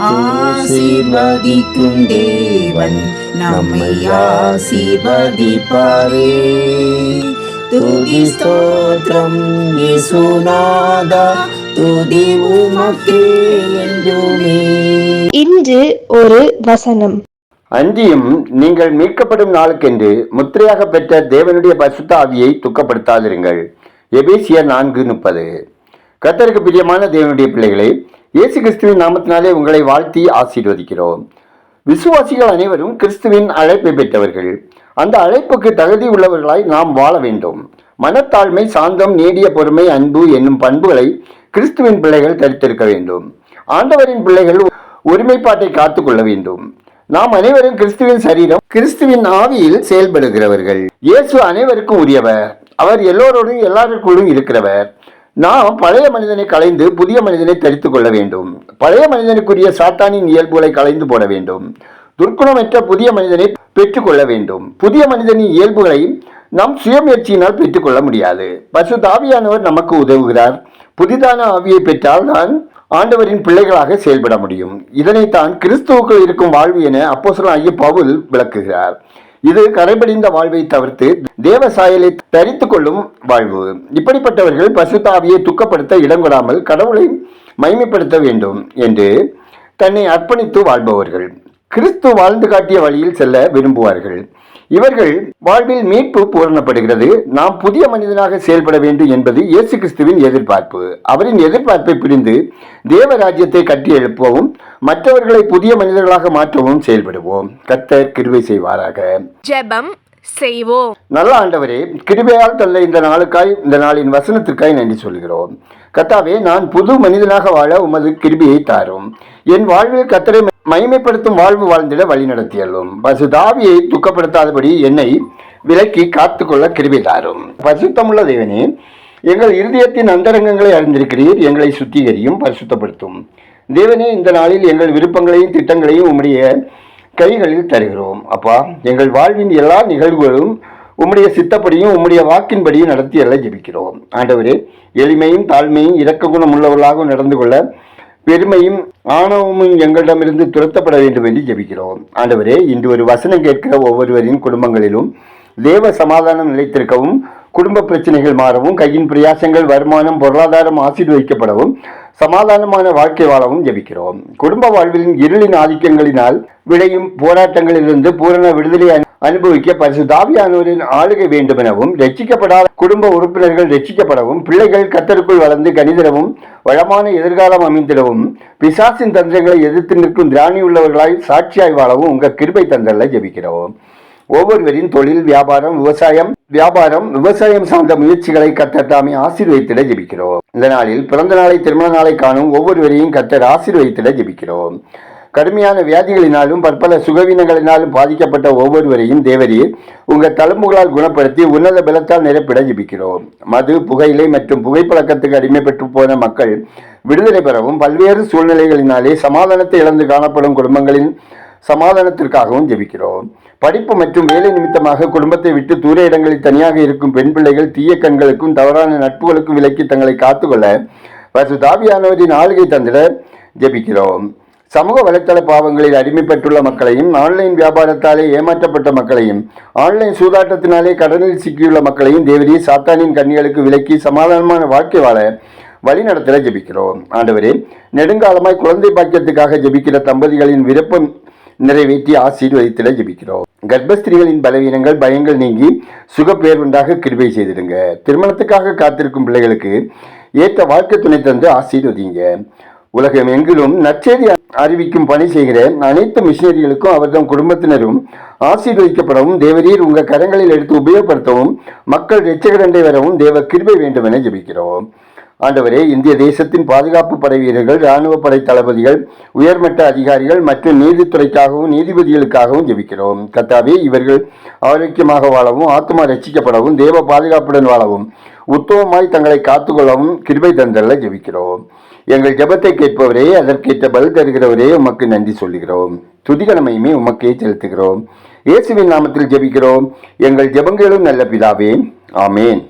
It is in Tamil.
ஆசீர்வதிக்கும் தேவன் நம்மை ஆசீர்வதிப்பாரே. துதி ஸ்தோத்திரம் இயேசுநாதா, துதி உமக்கே என்றுமே. இன்று ஒரு வசனம். அன்றியும் நீங்கள் மீட்கப்படும் நாளுக்கென்று முத்திரையாக பெற்ற தேவனுடைய பரிசுத்த ஆவியை துக்கப்படுத்தாதிருங்கள். எபேசியர் 4:30. கர்த்தருக்கு பிரியமான தேவனுடைய பிள்ளைகளே, இயேசு கிறிஸ்துவின் நாமத்தினாலே உங்களை வாழ்த்தி ஆசீர்வதிக்கிறோம். விசுவாசிகள் அனைவரும் கிறிஸ்துவின் அழைப்பை பெற்றவர்கள். அந்த அழைப்புக்கு தகுதி உள்ளவர்களாய் நாம் வாழ வேண்டும். மனத்தாழ்மை, சாந்தம், நீடிய பொறுமை, அன்பு என்னும் பண்புகளை கிறிஸ்துவின் பிள்ளைகள் தரித்திருக்க வேண்டும். ஆண்டவரின் பிள்ளைகள் ஒருமைப்பாட்டை காத்துக்கொள்ள வேண்டும். நாம் அனைவரும் கிறிஸ்துவின் சரீரம், கிறிஸ்துவின் ஆவியில் செயல்படுகிறவர்கள். இயேசு அனைவருக்கும் உரியவர். அவர் எல்லோரோடும் எல்லாருக்குள்ளும் இருக்கிறவர். நாம் பழைய மனிதனை களைந்து புதிய மனிதனை தரித்துக் கொள்ள வேண்டும். பழைய மனிதனுக்குரிய சாத்தானின் இயல்புகளை களைந்து போட வேண்டும். துர்க்குணமற்ற புதிய மனிதனை பெற்றுக்கொள்ள வேண்டும். புதிய மனிதனின் இயல்புகளை நாம் சுயமுயற்சியினால் பெற்றுக்கொள்ள முடியாது. பரிசுத்த ஆவியானவர் நமக்கு உதவுகிறார். புதிதான ஆவியை பெற்றால் தான் ஆண்டவரின் பிள்ளைகளாக செயல்பட முடியும். இதனைத்தான் கிறிஸ்துவுக்குள் இருக்கும் வாழ்வு என அப்போஸ்தலனாகிய பவுல் விளக்குகிறார். இது கரைபடிந்த வாழ்வை தவிர்த்து தேவ சாயலை தரித்து கொள்ளும் வாழ்வு. இப்படிப்பட்டவர்கள் பரிசுத்த ஆவியை துக்கப்படுத்த இடங்கொடாமல் கடவுளை மகிமைப்படுத்த வேண்டும் என்று தன்னை அர்ப்பணித்து வாழ்பவர்கள். கிறிஸ்து வாழ்ந்து காட்டிய வழியில் செல்ல விரும்புவார்கள். இவர்கள் வாழ்வில் மீட்பு பூரணப்படுகிறது. நாம் புதிய மனிதனாக செயல்பட வேண்டும் என்பது இயேசு கிறிஸ்துவின் எதிர்பார்ப்பு. அவரின் எதிர்பார்ப்பை புரிந்து தேவ ராஜ்யத்தை கட்டி எழுப்பவும் மற்றவர்களை புதிய மனிதர்களாக மாற்றவும் செயல்படுவோம். கர்த்தர் கிருபை செய்வாராக. ஜெபம் செய்வோம். நல்ல ஆண்டவரே, கிருபையால் தந்த இந்த நாளுக்காய், இந்த நாளின் வசனத்திற்காய் நன்றி சொல்கிறோம். கர்த்தாவே, நான் புது மனிதனாக வாழ உமது கிருபையை தாரும். என் வாழ்வில் கர்த்தரை மகிமைப்படுத்தும் வாழ்வு வாழ்ந்திட வழி நடத்தியல்லும். பரிசுத்த ஆவியை துக்கப்படுத்தாதபடி என்னை விலக்கி காத்துக்கொள்ள கிருபை தாரும். பரிசுத்தமுள்ள தேவனே, எங்கள் இருதயத்தின் அந்தரங்கங்களை அறிந்திருக்கிறீர். எங்களை சுத்திகரியும், பரிசுத்தப்படுத்தும். தேவனே, இந்த நாளில் எங்கள் விருப்பங்களையும் திட்டங்களையும் உம்முடைய கைகளில் தருகிறோம். அப்பா, எங்கள் வாழ்வின் எல்லா நிகழ்வுகளும் உம்முடைய சித்தப்படியும் உம்முடைய வாக்கின்படியும் நடத்தி எல்லாம் ஜெபிக்கிறோம். ஆண்டவரே, எளிமையும் தாழ்மையும் இரக்க குணம் உள்ளவர்களாகவும் நடந்து கொள்ள பெருமையும் ஆணவமும் எங்களிடமிருந்து துரத்தப்பட வேண்டும் என்று ஜெபிக்கிறோம். ஆண்டவரே, இன்று ஒரு வசனம் கேட்கிற ஒவ்வொருவரின் குடும்பங்களிலும் தேவ சமாதானம் நிலைத்திருக்கவும், குடும்ப பிரச்சனைகள் மாறவும், கையின் பிரயாசங்கள், வருமானம், பொருளாதாரம் ஆசீர்வதிக்கப்படவும், சமாதானமான வாழ்க்கை வாழவும் ஜெபிக்கிறோம். குடும்ப வாழ்வில் இருளின் ஆதிக்கங்களினால் விளையும் போராட்டங்களிலிருந்து பூரண விடுதலை அனுபவிக்க பரிசுத்த ஆவியானவரின் ஆளுகை வேண்டும் எனவும், ரட்சிக்கப்படாத குடும்ப உறுப்பினர்கள் ரட்சிக்கப்படவும், பிள்ளைகள் கர்த்தருக்குள் வளர்ந்து கனிதரவும் வளமான எதிர்காலம் அமைந்திடவும், பிசாசின் தந்திரங்களை எதிர்த்து நிற்கும் திராணி உள்ளவர்களாய் சாட்சியாய் வாழவும் உங்க கிருபை தந்தல்ல ஜெபிக்கிறோம். ஒவ்வொருவரின் தொழில், விவசாயம் சார்ந்த முயற்சிகளை கர்த்தர் தாமே ஆசீர்வதித்திட ஜெபிக்கிறோம். இந்த நாளில் பிறந்த நாளை, திருமண நாளை காணும் ஒவ்வொருவரையும் கர்த்தர் ஆசீர்வதித்திட ஜெபிக்கிறோம். கடுமையான வியாதிகளினாலும் பற்பல சுகவீனங்களினாலும் பாதிக்கப்பட்ட ஒவ்வொருவரையும் தேவரீர் உங்கள் தழும்புகளால் குணப்படுத்தி உன்னத பலத்தால் நிரப்பிட ஜெபிக்கிறோம். மது, புகையிலை மற்றும் புகைப்பழக்கத்துக்கு அடிமைப்பட்டு போன மக்கள் விடுதலை பெறவும், பல்வேறு சூழ்நிலைகளினாலே சமாதானத்தை இழந்து காணப்படும் குடும்பங்களின் சமாதானத்திற்காகவும் ஜெபிக்கிறோம். படிப்பு மற்றும் வேலை நிமித்தமாக குடும்பத்தை விட்டு தூர இடங்களில் தனியாக இருக்கும் பெண் பிள்ளைகள் தீய கண்களுக்கும் தவறான நட்புகளுக்கும் விலக்கி தங்களை காத்துக்கொள்ள பரிசுத்த ஆவியானவரின் ஆளுகை தந்திட ஜெபிக்கிறோம். சமூக வலைத்தள பாவங்களில் அடிமைப்பட்டுள்ள மக்களையும், ஆன்லைன் வியாபாரத்தாலே ஏமாற்றப்பட்ட மக்களையும், ஆன்லைன் சூதாட்டத்தினாலே கடனில் சிக்கியுள்ள மக்களையும் தேவரீர் சாத்தானின் கண்ணிகளுக்கு விலக்கி சமாதானமான வாழ்க்கை வாழ வழி நடத்திட ஜெபிக்கிறோம். ஆண்டவரே, நெடுங்காலமாய் குழந்தை பாக்கியத்துக்காக ஜெபிக்கிற தம்பதிகளின் விருப்பம் நிறைவேற்றி ஆசீர்வதித்திட ஜெபிக்கிறோம். கர்ப்பஸ்திரிகளின் பலவீனங்கள், பயங்கள் நீங்கி சுகப்பேர் உண்டாக கிருபை செய்திடுங்க. திருமணத்துக்காக காத்திருக்கும் பிள்ளைகளுக்கு ஏற்ற வாழ்க்கை துணை தந்து ஆசீர்வதிங்க. உலகம் எங்கிலும் நற்செய்தி அறிவிக்கும் பணி செய்கிற அனைத்து மிஷினரிகளுக்கும் அவர்தம் குடும்பத்தினரும் ஆசீர்வதிக்கப்படவும், தேவரீர் உங்கள் கரங்களில் எடுத்து உபயோகப்படுத்தவும், மக்கள் இரட்சகரண்டை வரவும் தேவ கிருபை வேண்டும் என ஜெபிக்கிறோம். ஆண்டவரே, இந்திய தேசத்தின் பாதுகாப்பு படை வீரர்கள், இராணுவ படை தளபதிகள், உயர்மட்ட அதிகாரிகள் மற்றும் நீதித்துறைக்காகவும் நீதிபதிகளுக்காகவும் ஜெபிக்கிறோம். கர்த்தாவே, இவர்கள் ஆரோக்கியமாக வாழவும், ஆத்மா ரட்சிக்கப்படவும், தேவ பாதுகாப்புடன் வாழவும், உத்தமமாய் தங்களை காத்துக்கொள்ளவும் கிருபை தந்தல்ல ஜெபிக்கிறோம். எங்கள் ஜெபத்தை கேட்பவரே, அதற்கேற்ற பதில் தருகிறவரே, உமக்கு நன்றி சொல்லுகிறோம். துதிகனமையுமே உமக்கே செலுத்துகிறோம். இயேசுவின் நாமத்தில் ஜெபிக்கிறோம் எங்கள் ஜெபங்களும் நல்ல பிதாவே, ஆமேன்.